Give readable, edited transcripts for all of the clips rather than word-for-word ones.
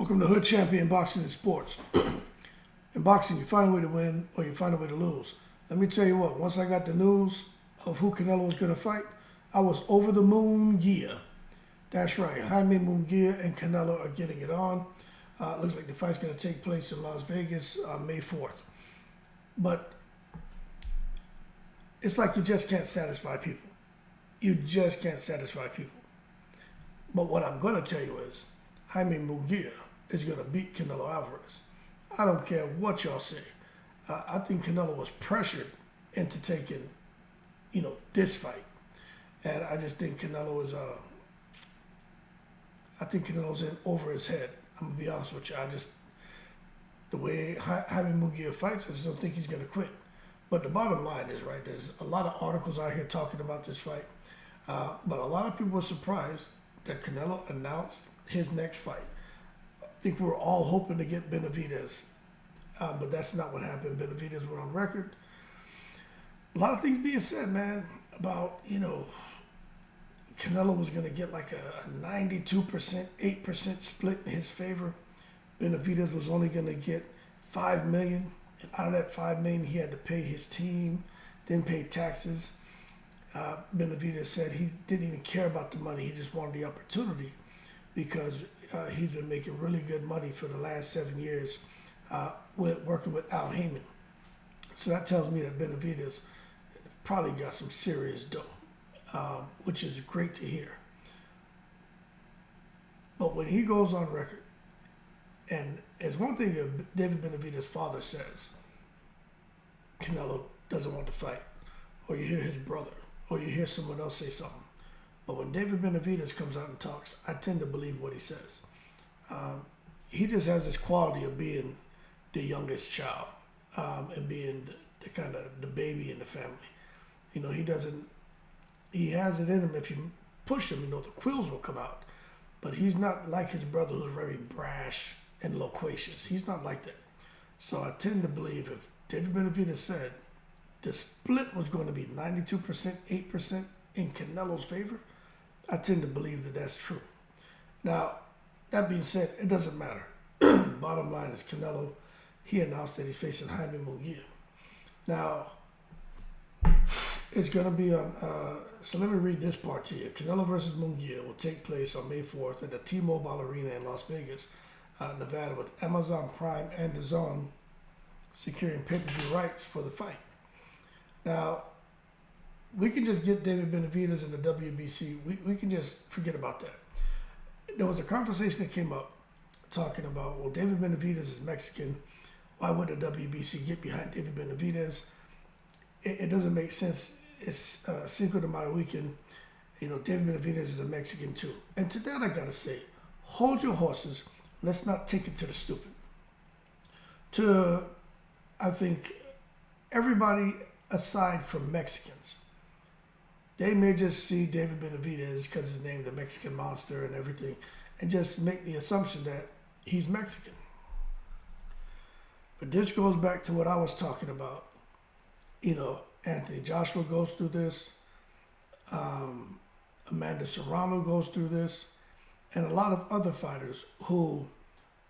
Welcome to Hood Champion Boxing and Sports. In boxing, you find a way to win or you find a way to lose. Let me tell you what, once I got the news of who Canelo was going to fight, I was over the Munguia. That's right, Haime Monga and Canelo are getting it on. Looks like the fight's going to take place in Las Vegas on May 4th. But it's like you just can't satisfy people. You just can't satisfy people. But what I'm going to tell you is, Haime Monga is going to beat Canelo Alvarez. I don't care what y'all say. I think Canelo was pressured into taking, this fight. And I just think Canelo is, Canelo's in over his head. I'm going to be honest with you. The way Haime Monga fights, I just don't think he's going to quit. But the bottom line is, right, there's a lot of articles out here talking about this fight. But a lot of people were surprised that Canelo announced his next fight. I think we were all hoping to get Benitas, but that's not what happened. Benitas went on record. A lot of things being said, man, about, Canelo was going to get like a 92%, 8% split in his favor. Benitas was only going to get $5 million. And out of that $5 million, he had to pay his team, then pay taxes. Benitas said he didn't even care about the money. He just wanted the opportunity because he's been making really good money for the last 7 years working with Haime. So that tells me that Benitas probably got some serious dough, which is great to hear. But when he goes on record, and as one thing that David Benavidez' father says, Canelo doesn't want to fight, or you hear his brother, or you hear someone else say something. But when David Benavidez comes out and talks, I tend to believe what he says. He just has this quality of being the youngest child and being the kind of the baby in the family. He has it in him. If you push him, the quills will come out. But he's not like his brother who's very brash and loquacious. He's not like that. So I tend to believe if David Benavidez said the split was going to be 92%, 8% in Canelo's favor, I tend to believe that that's true. Now, that being said, it doesn't matter. Bottom line is Canelo, he announced that he's facing Haime Monga. Now, it's going to be on, so let me read this part to you. Canelo versus Munguia will take place on May 4th at the T-Mobile Arena in Las Vegas, Nevada, with Amazon Prime and DAZN securing pay-per-view rights for the fight. Now, we can just get David Benavidez in the WBC. We can just forget about that. There was a conversation that came up talking about, well, David Benavidez is Mexican. Why would the WBC get behind David Benavidez? It doesn't make sense. It's Cinco de Mayo weekend. David Benavidez is a Mexican too. And to that I got to say, hold your horses. Let's not take it to the stupid. I think, everybody aside from Mexicans, they may just see David Benavidez because he's named the Mexican Monster and everything, and just make the assumption that he's Mexican. But this goes back to what I was talking about. Anthony Joshua goes through this. Amanda Serrano goes through this. And a lot of other fighters who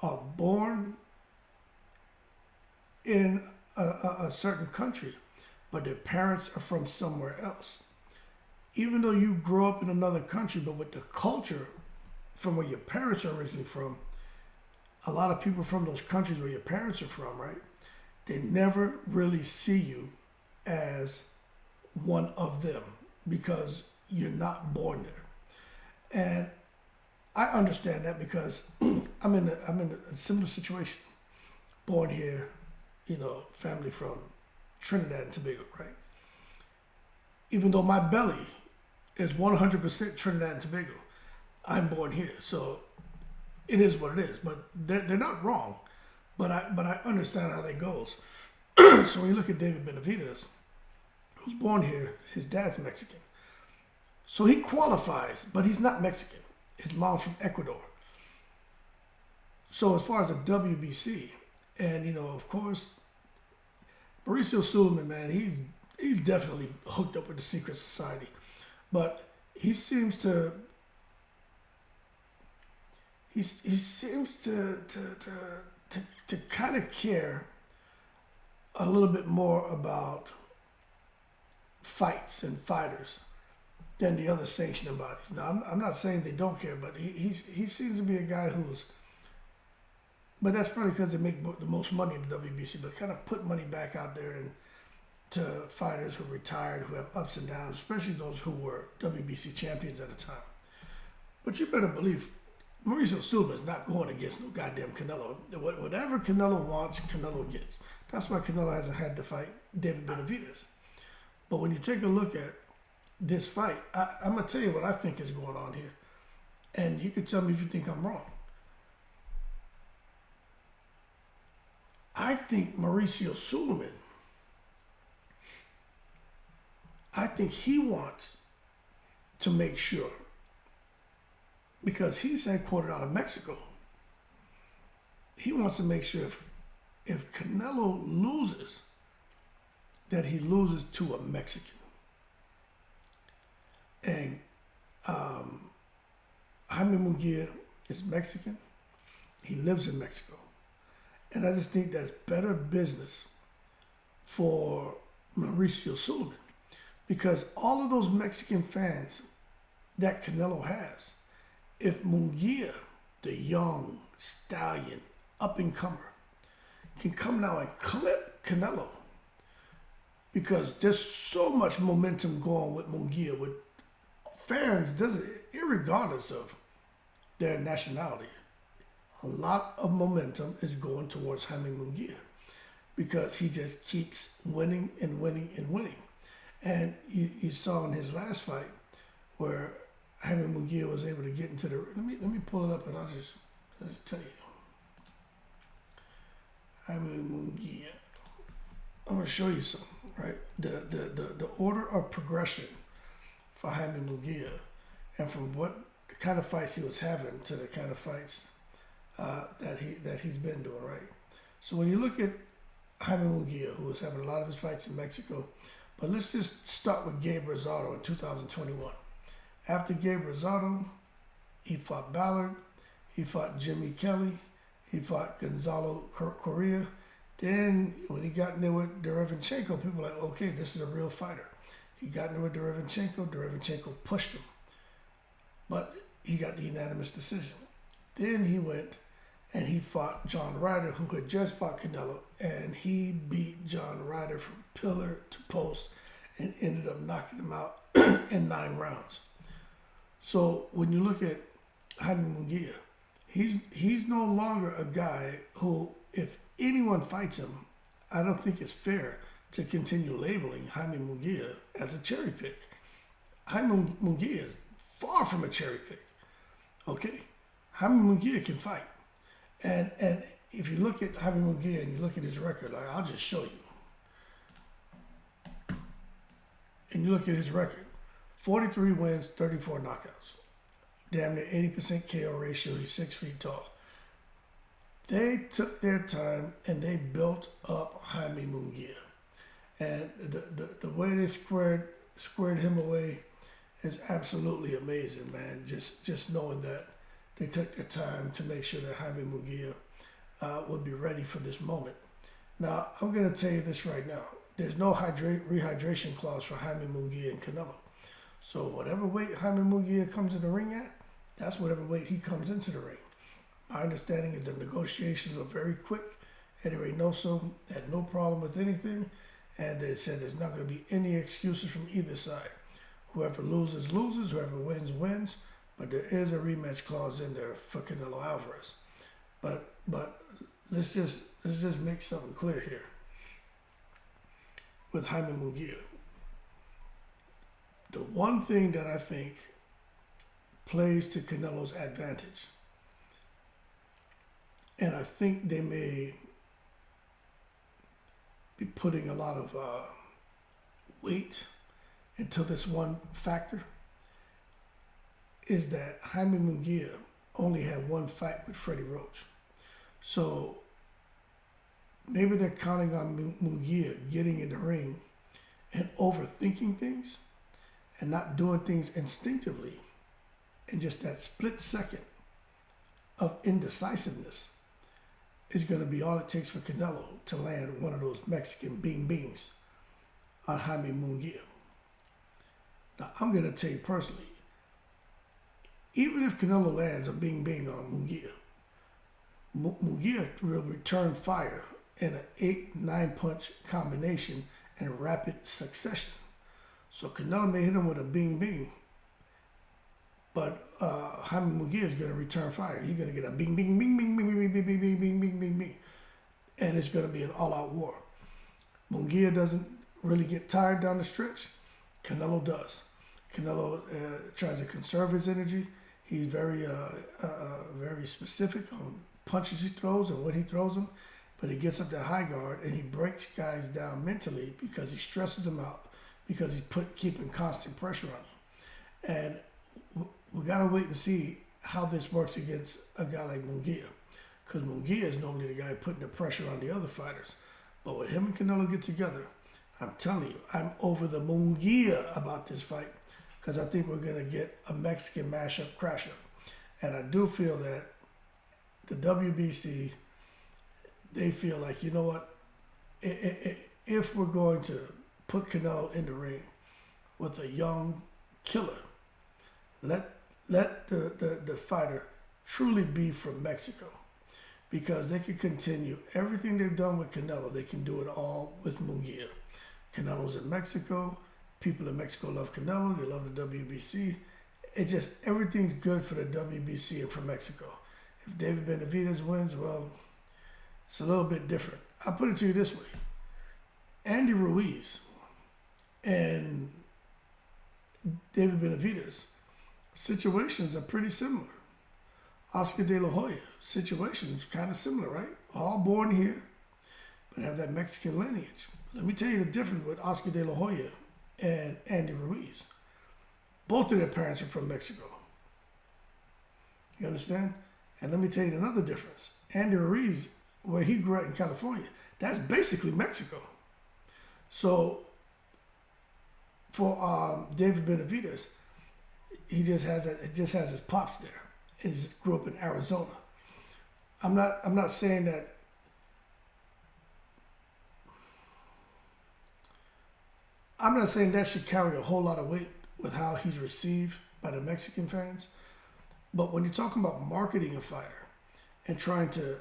are born in a certain country, but their parents are from somewhere else. Even though you grow up in another country, but with the culture from where your parents are originally from, a lot of people from those countries where your parents are from, right, they never really see you as one of them because you're not born there. And I understand that because I'm in a similar situation. Born here, family from Trinidad and Tobago, right? Even though my belly is 100% Trinidad and Tobago, I'm born here, so it is what it is. But they're not wrong. But I understand how that goes. So when you look at David Benavidez, who's born here, his dad's Mexican. So he qualifies, but he's not Mexican. His mom's from Ecuador. So as far as the WBC, and of course, Mauricio Suleiman, man, he's definitely hooked up with the secret society. But he seems to he seems to kind of care a little bit more about fights and fighters than the other sanctioning bodies. Now, I'm not saying they don't care, but he seems to be a guy who's, but that's probably because they make the most money in the WBC, but kind of put money back out there and to fighters who are retired, who have ups and downs, especially those who were WBC champions at the time. But you better believe Mauricio Sullivan is not going against no goddamn Canelo. Whatever Canelo wants, Canelo gets. That's why Canelo hasn't had to fight David Benavidez. But when you take a look at this fight, I'm going to tell you what I think is going on here. And you can tell me if you think I'm wrong. I think Mauricio Sullivan, I think he wants to make sure, because he's headquartered out of Mexico, he wants to make sure if Canelo loses, that he loses to a Mexican. And Haime Monga is Mexican. He lives in Mexico. And I just think that's better business for Mauricio Sullivan, because all of those Mexican fans that Canelo has, if Munguia, the young stallion, up-and-comer, can come now and clip Canelo, because there's so much momentum going with Munguia, with fans, irregardless of their nationality. A lot of momentum is going towards Haime Monga, because he just keeps winning and winning and winning. And you saw in his last fight where Haime Monga was able to get into the. Let me pull it up and I'll just tell you. Haime Monga. I'm gonna show you something, right? The order of progression for Haime Monga, and from what kind of fights he was having to the kind of fights that he's been doing, right? So when you look at Haime Monga, who was having a lot of his fights in Mexico, but let's just start with Gabe Rosado in 2021. After Gabe Rosado, he fought Ballard, he fought Jimmy Kelly, he fought Gonzalo Correa. Then when he got in there with Derevinchenko, people were like, okay, this is a real fighter. He got in there with Derevinchenko pushed him, but he got the unanimous decision. Then he went and he fought John Ryder, who had just fought Canelo, and he beat John Ryder from pillar to post and ended up knocking him out in 9 rounds. So when you look at Haime Monga, he's no longer a guy who, if anyone fights him, I don't think it's fair to continue labeling Haime Monga as a cherry pick. Haime Monga is far from a cherry pick. Okay? Haime Monga can fight. And if you look at Haime Monga and you look at his record, like, I'll just show you. And you look at his record, 43 wins, 34 knockouts. Damn near 80% KO ratio, he's 6 feet tall. They took their time and they built up Haime Monga. And the way they squared him away is absolutely amazing, man. Just knowing that they took their time to make sure that Haime Monga would be ready for this moment. Now, I'm going to tell you this right now. There's no rehydration clause for Haime Monga and Canelo. So whatever weight Haime Monga comes in the ring at, that's whatever weight he comes into the ring. My understanding is the negotiations were very quick. Eddie Reynoso had no problem with anything, and they said there's not going to be any excuses from either side. Whoever loses, loses. Whoever wins, wins. But there is a rematch clause in there for Canelo Alvarez. But let's just make something clear here with Haime Monga. The one thing that I think plays to Canelo's advantage, and I think they may be putting a lot of weight into this one factor, is that Haime Monga only had one fight with Freddie Roach. So maybe they're counting on Munguia getting in the ring and overthinking things and not doing things instinctively in just that split second of indecisiveness is going to be all it takes for Canelo to land one of those Mexican bing bings on Haime Monga. Now, I'm going to tell you personally, even if Canelo lands a bing bing on Munguia, Munguia will return fire in an 8-9 punch combination in rapid succession. So Canelo may hit him with a bing bing, but Haime Munguia is going to return fire. He's going to get a bing bing bing bing bing bing bing bing bing bing bing bing bing, and it's going to be an all-out war. Munguia doesn't really get tired down the stretch. Canelo does. Canelo tries to conserve his energy. He's very specific on punches he throws and when he throws them, but he gets up that high guard and he breaks guys down mentally because he stresses them out, because he's keeping constant pressure on them. And we got to wait and see how this works against a guy like Munguia, because Munguia is normally the guy putting the pressure on the other fighters. But when him and Canelo get together, I'm telling you, I'm over the Munguia about this fight, because I think we're going to get a Mexican mashup crasher. And I do feel that the WBC, they feel like, you know what, if we're going to put Canelo in the ring with a young killer, let the fighter truly be from Mexico, because they can continue everything they've done with Canelo. They can do it all with Munguia. Canelo's in Mexico. People in Mexico love Canelo. They love the WBC. It just, everything's good for the WBC and for Mexico. If David Benavidez wins, well, it's a little bit different. I'll put it to you this way. Andy Ruiz and David Benavidez, situations are pretty similar. Oscar De La Hoya, situations kind of similar, right? All born here, but have that Mexican lineage. Let me tell you the difference with Oscar De La Hoya and Andy Ruiz. Both of their parents are from Mexico. You understand? And let me tell you another difference. Andy Ruiz, where he grew up in California, that's basically Mexico. So for David Benavidez, he just has his pops there. He just grew up in Arizona. I'm not saying that. I'm not saying that should carry a whole lot of weight with how he's received by the Mexican fans. But when you're talking about marketing a fighter and trying to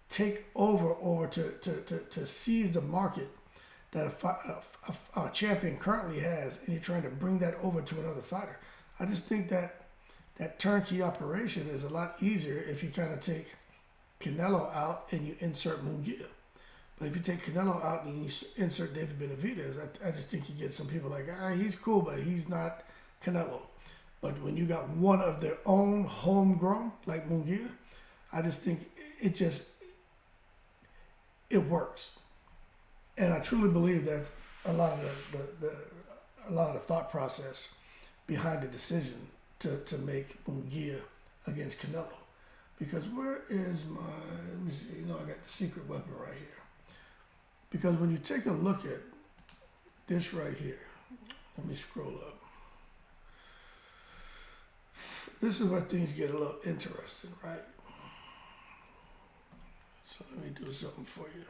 take over or to seize the market that a champion currently has, and you're trying to bring that over to another fighter, I just think that turnkey operation is a lot easier if you kind of take Canelo out and you insert Munguia. But if you take Canelo out and you insert David Benavidez, I just think you get some people like, he's cool, but he's not Canelo. But when you got one of their own homegrown, like Munguia, I just think it works. And I truly believe that a lot of the thought process behind the decision to make Munguia against Canelo. Because where is let me see, I got the secret weapon right here. Because when you take a look at this right here, let me scroll up. This is where things get a little interesting, right? So let me do something for you.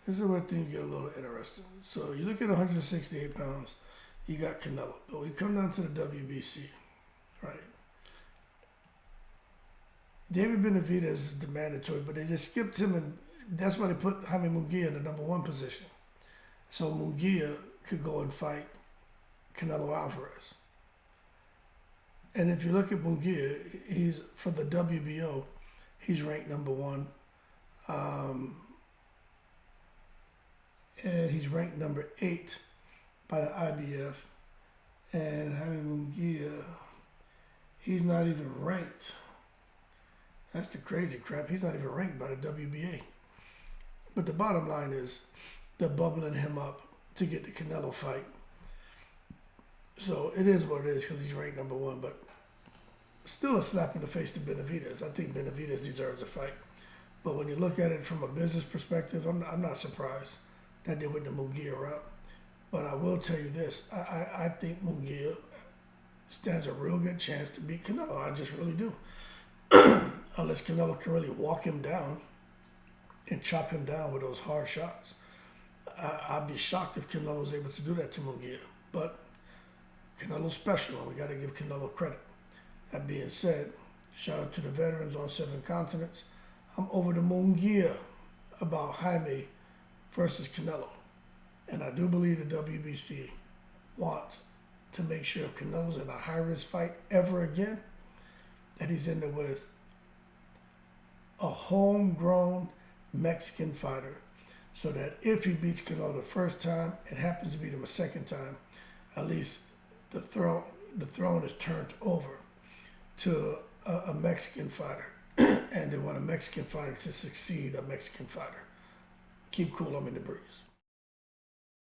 This is where things get a little interesting. So you look at 168 pounds, you got Canelo. But we come down to the WBC, right? David Benavidez is the mandatory, but they just skipped him, and that's why they put Haime Monga in the number 1 position. So Munguia could go and fight Canelo Alvarez. And if you look at Munguia, he's for the WBO, he's ranked number 1. And he's ranked number 8 by the IBF. And Haime Monga, he's not even ranked. That's the crazy crap. He's not even ranked by the WBA. But the bottom line is they're bubbling him up to get the Canelo fight. So it is what it is because he's ranked number 1. But still a slap in the face to Benavidez. I think Benavidez deserves a fight. But when you look at it from a business perspective, I'm not surprised that they went the Munguia route. But I will tell you this. I think Munguia stands a real good chance to beat Canelo. I just really do. unless Canelo can really walk him down and chop him down with those hard shots. I'd be shocked if Canelo's able to do that to Munguia. But Canelo's special, and we got to give Canelo credit. That being said, shout out to the veterans on 7 continents. I'm over to Munguia about Haime versus Canelo. And I do believe the WBC wants to make sure if Canelo's in a high-risk fight ever again, that he's in there with a homegrown Mexican fighter, so that if he beats Canelo the first time and happens to beat him a second time, at least the throne is turned over to a Mexican fighter. And they want a Mexican fighter to succeed a Mexican fighter. Keep cool, I'm in the breeze.